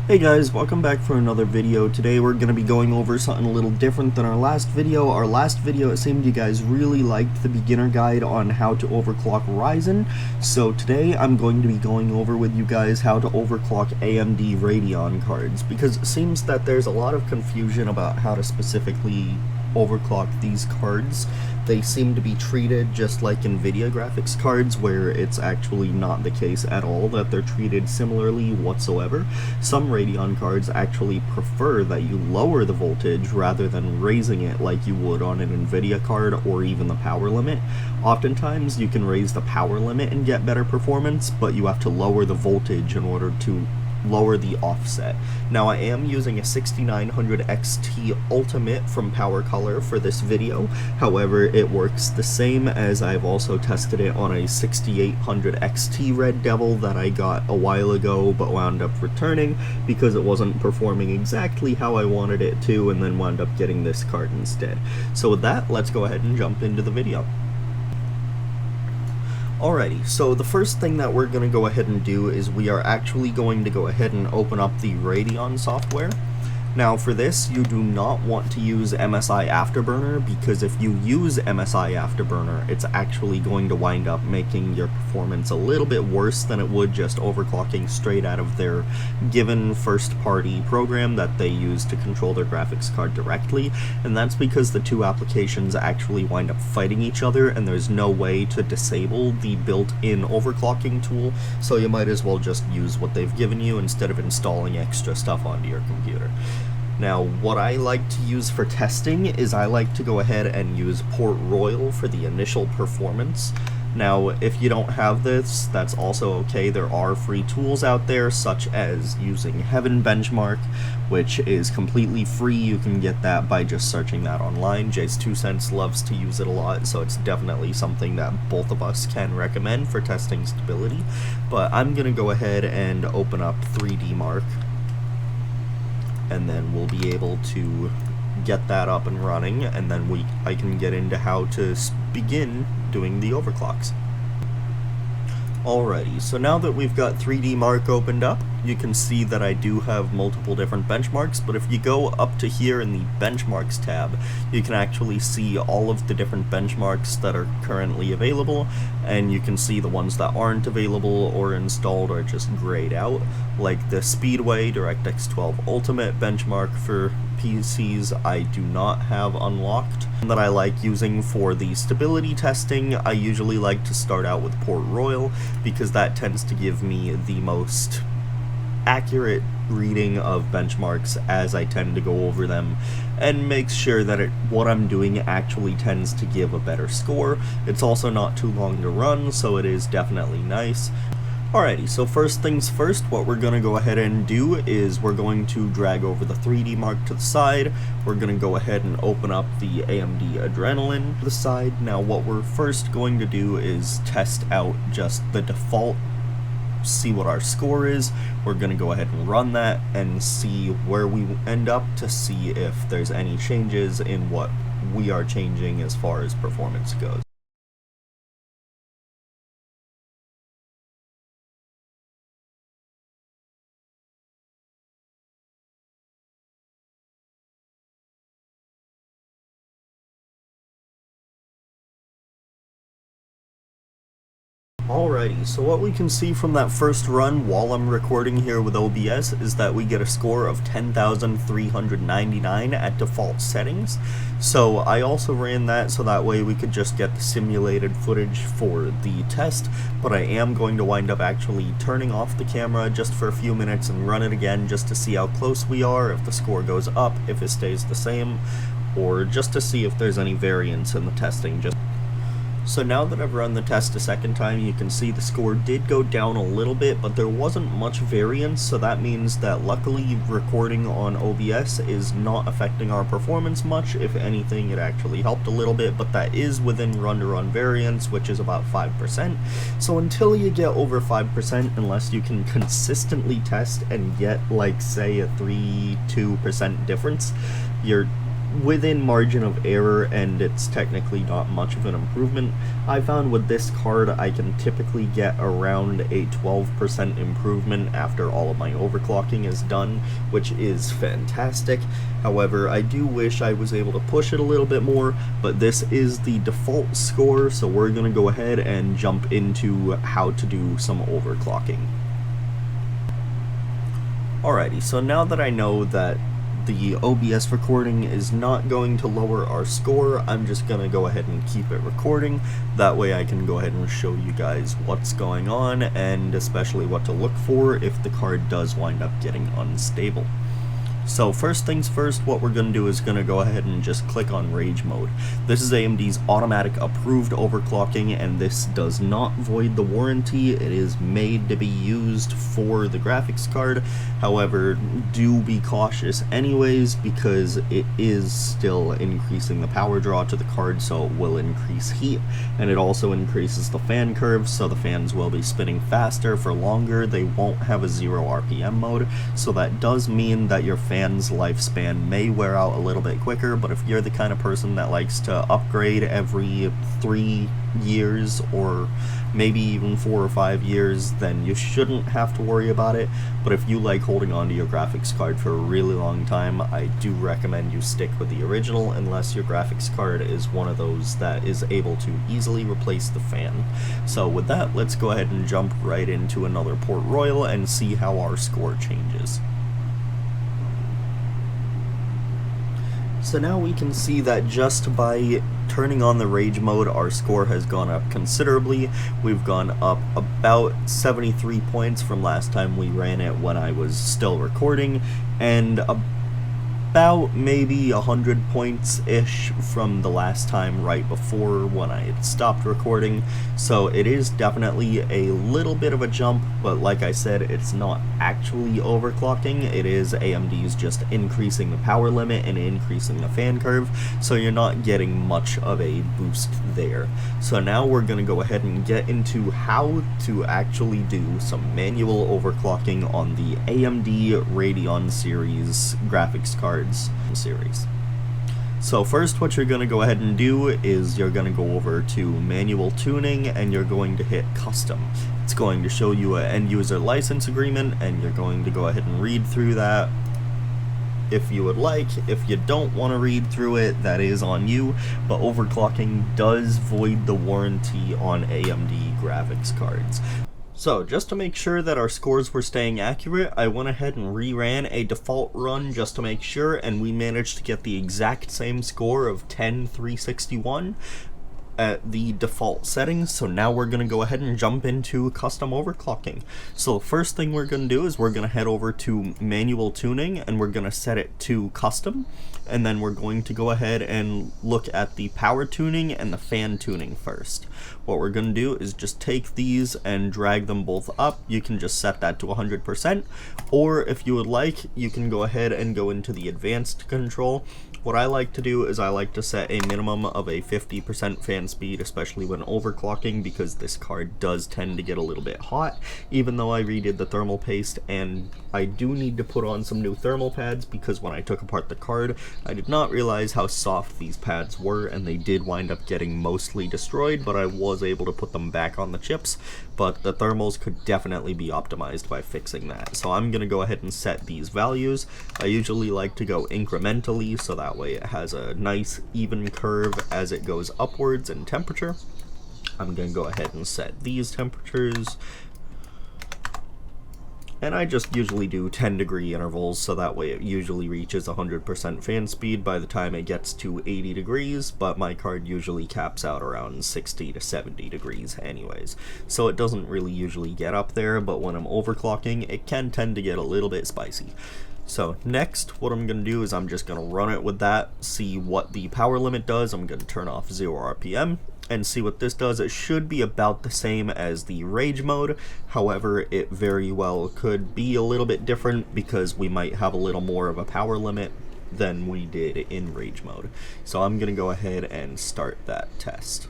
Hey guys, welcome back for another video. Today we're going to be going over something a little different than our last video. Our last video, it seemed you guys really liked the beginner guide on how to overclock Ryzen. So today I'm going to be going over with you guys how to overclock AMD Radeon cards, because it seems that there's a lot of confusion about how to specifically overclock these cards. They seem to be treated just like NVIDIA graphics cards, where it's actually not the case at all, that they're treated similarly whatsoever. Some Radeon cards actually prefer that you lower the voltage rather than raising it like you would on an NVIDIA card or even the power limit. Oftentimes you can raise the power limit and get better performance, but you have to lower the voltage in order to lower the offset. Now I am using a 6900 XT Ultimate from Power Color for this video. However, it works the same as I've also tested it on a 6800 XT Red Devil that I got a while ago but wound up returning because it wasn't performing exactly how I wanted it to, and then wound up getting this card instead. So with that, let's go ahead and jump into the video. Alrighty, so the first thing that we're going to go ahead and do is we are actually going to go ahead and open up the Radeon software. Now for this, you do not want to use MSI Afterburner, because if you use MSI Afterburner, it's actually going to wind up making your performance a little bit worse than it would just overclocking straight out of their given first-party program that they use to control their graphics card directly, and that's because the two applications actually wind up fighting each other, and there's no way to disable the built-in overclocking tool, so you might as well just use what they've given you instead of installing extra stuff onto your computer. Now, what I like to use for testing is I like to go ahead and use Port Royal for the initial performance. Now, if you don't have this, that's also okay. There are free tools out there, such as using Heaven Benchmark, which is completely free. You can get that by just searching that online. Jay's 2 Cents loves to use it a lot, so it's definitely something that both of us can recommend for testing stability. But I'm going to go ahead and open up 3D Mark, and then we'll be able to get that up and running, and then I can get into how to begin doing the overclocks. Alrighty, so now that we've got 3D Mark opened up, you can see that I do have multiple different benchmarks, but if you go up to here in the Benchmarks tab, you can actually see all of the different benchmarks that are currently available, and you can see the ones that aren't available or installed are just grayed out, like the Speedway DirectX 12 Ultimate benchmark for PCs I do not have unlocked. That I like using for the stability testing, I usually like to start out with Port Royal, because that tends to give me the most accurate reading of benchmarks as I tend to go over them, and makes sure that what I'm doing actually tends to give a better score. It's also not too long to run, so it is definitely nice. Alrighty, so first things first, what we're going to go ahead and do is we're going to drag over the 3D Mark to the side. We're going to go ahead and open up the AMD Adrenalin to the side. Now what we're first going to do is test out just the default, see what our score is. We're going to go ahead and run that and see where we end up, to see if there's any changes in what we are changing as far as performance goes. Alrighty, so what we can see from that first run while I'm recording here with OBS is that we get a score of 10,399 at default settings. So I also ran that so that way we could just get the simulated footage for the test, but I am going to wind up actually turning off the camera just for a few minutes and run it again just to see how close we are, if the score goes up, if it stays the same, or just to see if there's any variance in the testing. So now that I've run the test a second time, you can see the score did go down a little bit, but there wasn't much variance, so that means that luckily recording on OBS is not affecting our performance much. If anything, it actually helped a little bit, but that is within run-to-run variance, which is about 5%. So until you get over 5%, unless you can consistently test and get, like, say, a 3-2% difference, you're within margin of error, and it's technically not much of an improvement. I found with this card I can typically get around a 12% improvement after all of my overclocking is done, which is fantastic. However, I do wish I was able to push it a little bit more, but this is the default score, so we're going to go ahead and jump into how to do some overclocking. Alrighty, so now that I know that the OBS recording is not going to lower our score, I'm just going to go ahead and keep it recording. That way I can go ahead and show you guys what's going on, and especially what to look for if the card does wind up getting unstable. So first things first, what we're going to do is going to go ahead and just click on Rage Mode. This is AMD's automatic approved overclocking, and this does not void the warranty. It is made to be used for the graphics card. However, do be cautious anyways, because it is still increasing the power draw to the card, so it will increase heat, and it also increases the fan curve, so the fans will be spinning faster for longer. They won't have a 0 RPM mode, so that does mean that your fan's lifespan may wear out a little bit quicker, but if you're the kind of person that likes to upgrade every 3 years or maybe even 4 or 5 years, then you shouldn't have to worry about it. But if you like holding on to your graphics card for a really long time, I do recommend you stick with the original unless your graphics card is one of those that is able to easily replace the fan. So with that, let's go ahead and jump right into another Port Royal and see how our score changes. So now we can see that just by turning on the Rage Mode, our score has gone up considerably. We've gone up about 73 points from last time we ran it when I was still recording, and about maybe 100 points-ish from the last time right before when I had stopped recording. So it is definitely a little bit of a jump, but like I said, it's not actually overclocking. It is AMD's just increasing the power limit and increasing the fan curve, so you're not getting much of a boost there. So now we're going to go ahead and get into how to actually do some manual overclocking on the AMD Radeon series graphics card series. So first, what you're going to go ahead and do is you're going to go over to manual tuning, and you're going to hit custom. It's going to show you an end user license agreement, and you're going to go ahead and read through that if you would like. If you don't want to read through it, that is on you, but overclocking does void the warranty on AMD graphics cards. So, just to make sure that our scores were staying accurate, I went ahead and reran a default run just to make sure, and we managed to get the exact same score of 10,361 at the default settings. So now we're going to go ahead and jump into custom overclocking. So the first thing we're going to do is we're going to head over to manual tuning, and we're going to set it to custom, and then we're going to go ahead and look at the power tuning and the fan tuning first. What we're going to do is just take these and drag them both up. You can just set that to 100%, or if you would like, you can go ahead and go into the advanced control. What I like to do is I like to set a minimum of a 50% fan speed, especially when overclocking, because this card does tend to get a little bit hot, even though I redid the thermal paste, and I do need to put on some new thermal pads, because when I took apart the card, I did not realize how soft these pads were, and they did wind up getting mostly destroyed, but I was able to put them back on the chips. But the thermals could definitely be optimized by fixing that. So I'm going to go ahead and set these values. I usually like to go incrementally, so that way it has a nice even curve as it goes upwards in temperature. I'm going to go ahead and set these temperatures. And I just usually do 10-degree intervals, so that way it usually reaches 100% fan speed by the time it gets to 80 degrees, but my card usually caps out around 60 to 70 degrees anyways. So it doesn't really usually get up there, but when I'm overclocking, it can tend to get a little bit spicy. So next, what I'm going to do is I'm just going to run it with that, see what the power limit does. I'm going to turn off 0 RPM and see what this does. It should be about the same as the Rage Mode. However, it very well could be a little bit different because we might have a little more of a power limit than we did in Rage Mode. So I'm going to go ahead and start that test.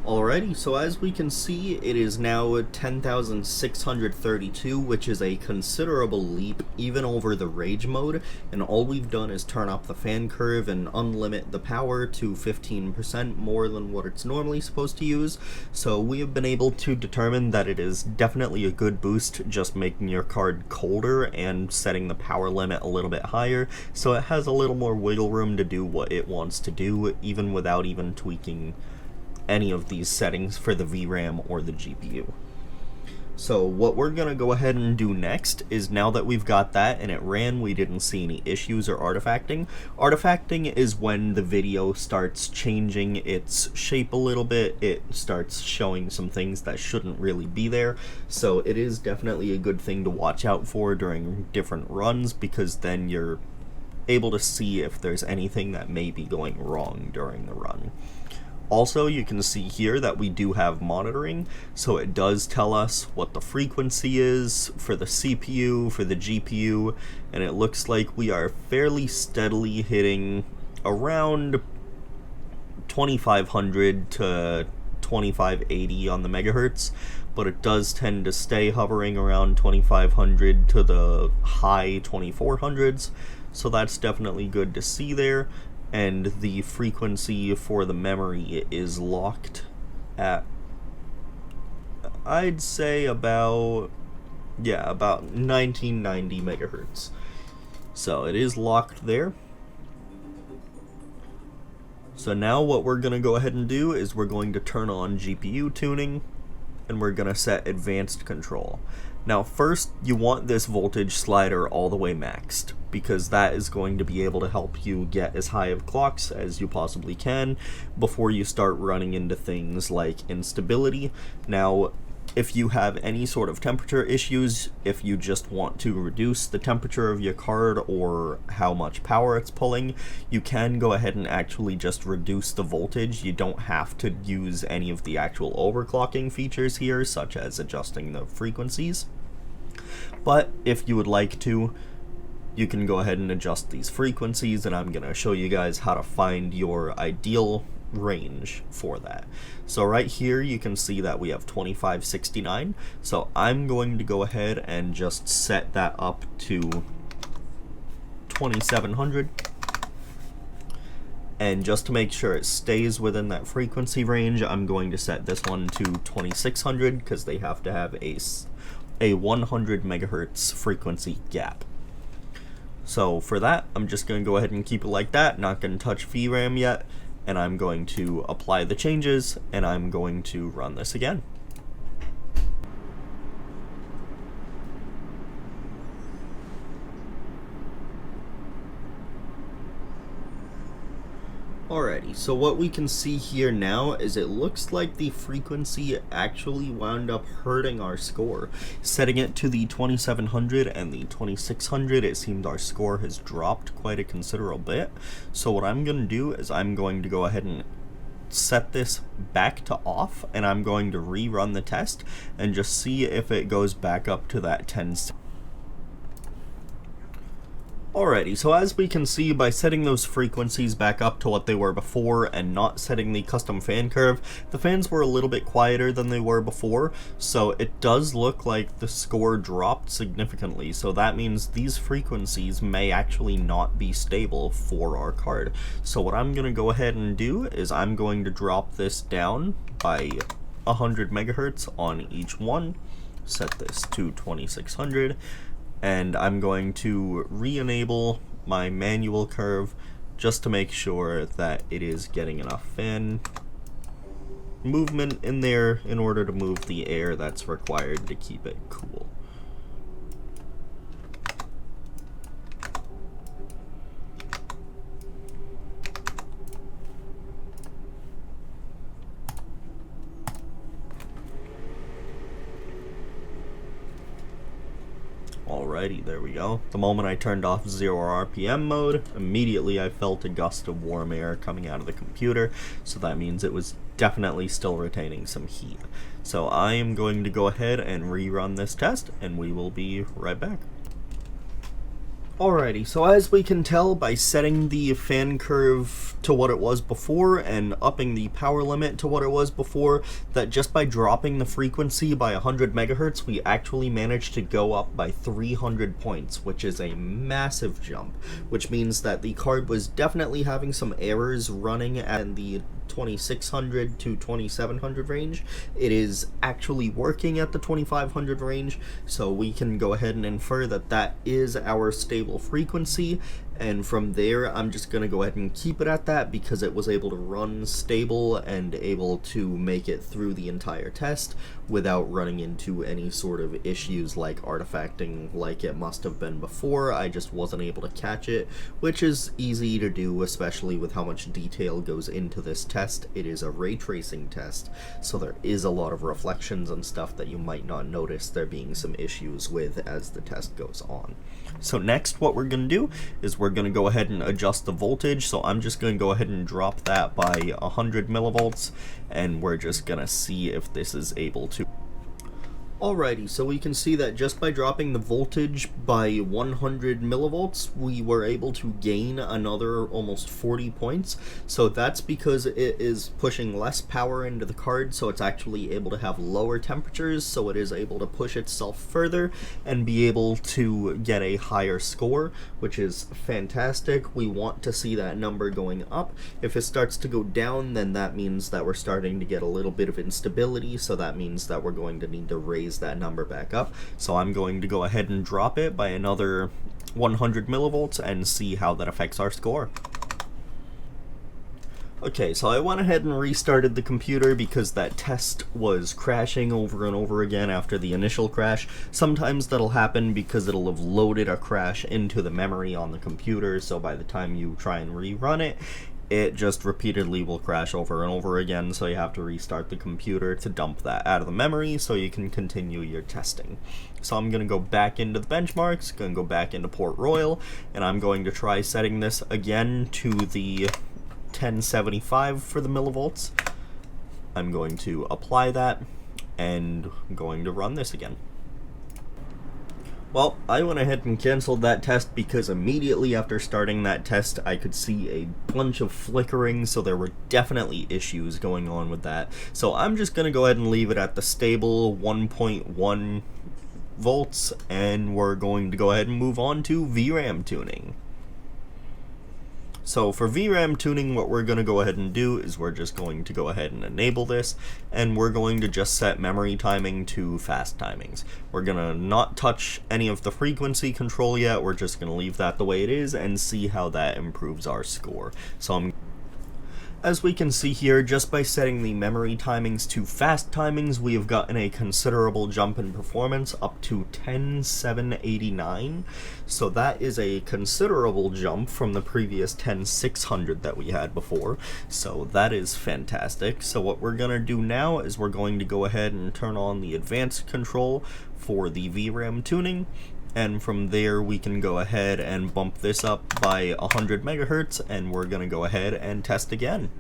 Alrighty, so as we can see, it is now 10,632, which is a considerable leap even over the rage mode, and all we've done is turn up the fan curve and unlimit the power to 15% more than what it's normally supposed to use. So we have been able to determine that it is definitely a good boost just making your card colder and setting the power limit a little bit higher, so it has a little more wiggle room to do what it wants to do even without even tweaking any of these settings for the VRAM or the GPU. So what we're going to go ahead and do next is, now that we've got that and it ran, we didn't see any issues or artifacting. Artifacting is when the video starts changing its shape a little bit, it starts showing some things that shouldn't really be there, so it is definitely a good thing to watch out for during different runs, because then you're able to see if there's anything that may be going wrong during the run. Also, you can see here that we do have monitoring, so it does tell us what the frequency is for the CPU, for the GPU, and it looks like we are fairly steadily hitting around 2500 to 2580 on the megahertz, but it does tend to stay hovering around 2500 to the high 2400s, so that's definitely good to see there. And the frequency for the memory is locked at, I'd say about 1990 megahertz. So it is locked there. So now what we're going to go ahead and do is we're going to turn on GPU tuning, and we're going to set advanced control. Now first, you want this voltage slider all the way maxed, because that is going to be able to help you get as high of clocks as you possibly can before you start running into things like instability. Now, if you have any sort of temperature issues, if you just want to reduce the temperature of your card or how much power it's pulling, you can go ahead and actually just reduce the voltage. You don't have to use any of the actual overclocking features here, such as adjusting the frequencies. But if you would like to, you can go ahead and adjust these frequencies, and I'm going to show you guys how to find your ideal range for that. So right here you can see that we have 2569, so I'm going to go ahead and just set that up to 2700, and just to make sure it stays within that frequency range, I'm going to set this one to 2600, because they have to have a 100 megahertz frequency gap. So for that, I'm just going to go ahead and keep it like that, not going to touch VRAM yet, and I'm going to apply the changes, and I'm going to run this again. Alrighty, so what we can see here now is it looks like the frequency actually wound up hurting our score. Setting it to the 2700 and the 2600, it seems our score has dropped quite a considerable bit. So what I'm going to do is I'm going to go ahead and set this back to off, and I'm going to rerun the test and just see if it goes back up to that 10. Alrighty, so as we can see, by setting those frequencies back up to what they were before and not setting the custom fan curve, the fans were a little bit quieter than they were before, so it does look like the score dropped significantly, so that means these frequencies may actually not be stable for our card. So what I'm going to go ahead and do is I'm going to drop this down by 100 megahertz on each one, set this to 2600, and I'm going to re-enable my manual curve just to make sure that it is getting enough fan movement in there in order to move the air that's required to keep it cool. Alrighty, there we go. The moment I turned off 0 RPM mode, immediately I felt a gust of warm air coming out of the computer, so that means it was definitely still retaining some heat. So I am going to go ahead and rerun this test, and we will be right back. Alrighty, so as we can tell by setting the fan curve to what it was before and upping the power limit to what it was before, that just by dropping the frequency by 100 megahertz, we actually managed to go up by 300 points, which is a massive jump, which means that the card was definitely having some errors running at the 2600 to 2700 range. It is actually working at the 2500 range, so we can go ahead and infer that that is our stable frequency, and from there I'm just going to go ahead and keep it at that because it was able to run stable and able to make it through the entire test without running into any sort of issues like artifacting like it must have been before. I just wasn't able to catch it, which is easy to do, especially with how much detail goes into this test. It is a ray tracing test, so there is a lot of reflections and stuff that you might not notice there being some issues with as the test goes on. So next, what we're going to do is we're going to go ahead and adjust the voltage. So I'm just going to go ahead and drop that by 100 millivolts, and we're just going to see if this is able to. Alrighty, so we can see that just by dropping the voltage by 100 millivolts, we were able to gain another almost 40 points. So that's because it is pushing less power into the card, so it's actually able to have lower temperatures, so it is able to push itself further and be able to get a higher score, which is fantastic. We want to see that number going up. If it starts to go down, then that means that we're starting to get a little bit of instability, so that means that we're going to need to raise that number back up. So I'm going to go ahead and drop it by another 100 millivolts and see how that affects our score. Okay, so I went ahead and restarted the computer because that test was crashing over and over again after the initial crash. Sometimes that'll happen because it'll have loaded a crash into the memory on the computer, so by the time you try and rerun it, it just repeatedly will crash over and over again, so you have to restart the computer to dump that out of the memory so you can continue your testing. So I'm going to go back into the benchmarks, going to go back into Port Royal, and I'm going to try setting this again to the 1075 for the millivolts. I'm going to apply that, and I'm going to run this again. Well, I went ahead and canceled that test because immediately after starting that test, I could see a bunch of flickering, so there were definitely issues going on with that. So I'm just going to go ahead and leave it at the stable 1.1 volts, and we're going to go ahead and move on to VRAM tuning. So for VRAM tuning, what we're going to go ahead and do is we're just going to go ahead and enable this, and we're going to just set memory timing to fast timings. We're going to not touch any of the frequency control yet, we're just going to leave that the way it is and see how that improves our score. So as we can see here, just by setting the memory timings to fast timings, we have gotten a considerable jump in performance up to 10789. So that is a considerable jump from the previous 10600 that we had before. So that is fantastic. So what we're going to do now is we're going to go ahead and turn on the advanced control for the VRAM tuning. And from there we can go ahead and bump this up by 100 megahertz, and we're going to go ahead and test again.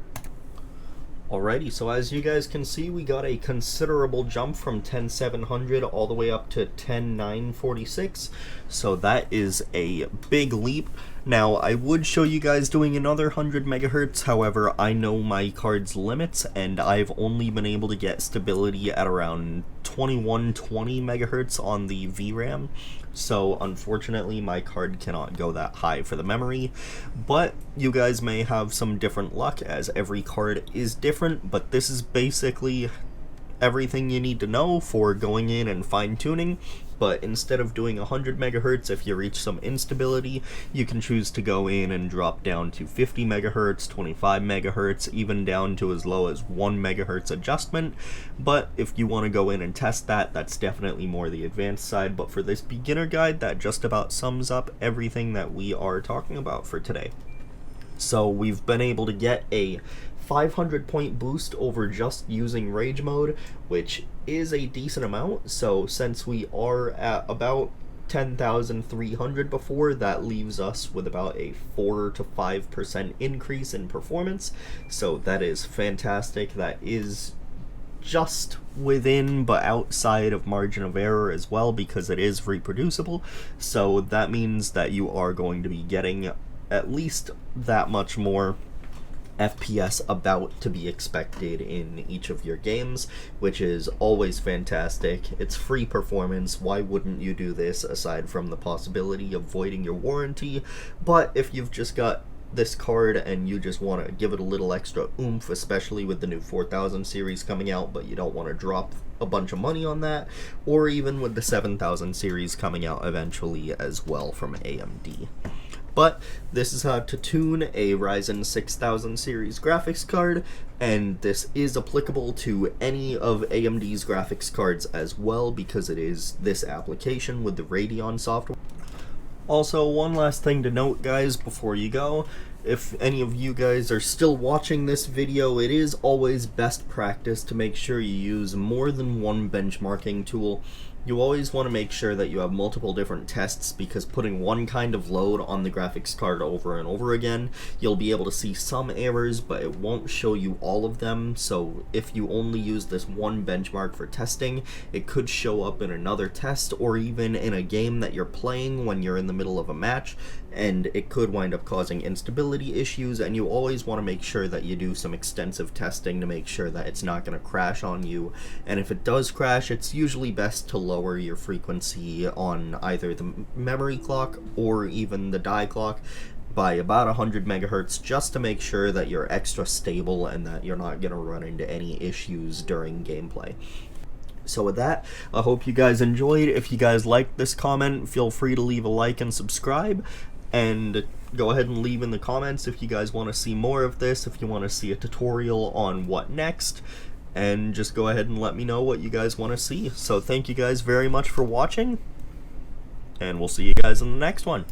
Alrighty, so as you guys can see, we got a considerable jump from 10700 all the way up to 10946, so that is a big leap. Now, I would show you guys doing another 100 megahertz, however, I know my card's limits, and I've only been able to get stability at around 2120 megahertz on the VRAM, so unfortunately my card cannot go that high for the memory, but you guys may have some different luck as every card is different, but this is basically everything you need to know for going in and fine-tuning. But instead of doing 100 megahertz, if you reach some instability, you can choose to go in and drop down to 50 megahertz, 25 megahertz, even down to as low as 1 megahertz adjustment. But if you want to go in and test that, that's definitely more the advanced side. But for this beginner guide, that just about sums up everything that we are talking about for today. So we've been able to get a 500 point boost over just using Rage Mode, which is a decent amount. So since we are at about 10,300 before, that leaves us with about a 4 to 5% increase in performance. So that is fantastic. That is just within but outside of margin of error as well, because it is reproducible. So that means that you are going to be getting at least that much more FPS about to be expected in each of your games, which is always fantastic. It's free performance. Why wouldn't you do this aside from the possibility of voiding your warranty? But if you've just got this card and you just want to give it a little extra oomph, especially with the new 4000 series coming out, but you don't want to drop a bunch of money on that, or even with the 7000 series coming out eventually as well from AMD. But this is how to tune a Ryzen 6000 series graphics card, and this is applicable to any of AMD's graphics cards as well, because it is this application with the Radeon software. Also, one last thing to note, guys, before you go. If any of you guys are still watching this video, it is always best practice to make sure you use more than one benchmarking tool. You always want to make sure that you have multiple different tests, because putting one kind of load on the graphics card over and over again, you'll be able to see some errors, but it won't show you all of them. So if you only use this one benchmark for testing, it could show up in another test, or even in a game that you're playing when you're in the middle of a match, and it could wind up causing instability issues. And you always want to make sure that you do some extensive testing to make sure that it's not going to crash on you. And if it does crash, it's usually best to lower your frequency on either the memory clock or even the die clock by about 100 megahertz, just to make sure that you're extra stable and that you're not going to run into any issues during gameplay. So with that, I hope you guys enjoyed. If you guys liked this comment, feel free to leave a like and subscribe, and go ahead and leave in the comments if you guys want to see more of this, if you want to see a tutorial on what next, and just go ahead and let me know what you guys want to see. So thank you guys very much for watching, and we'll see you guys in the next one.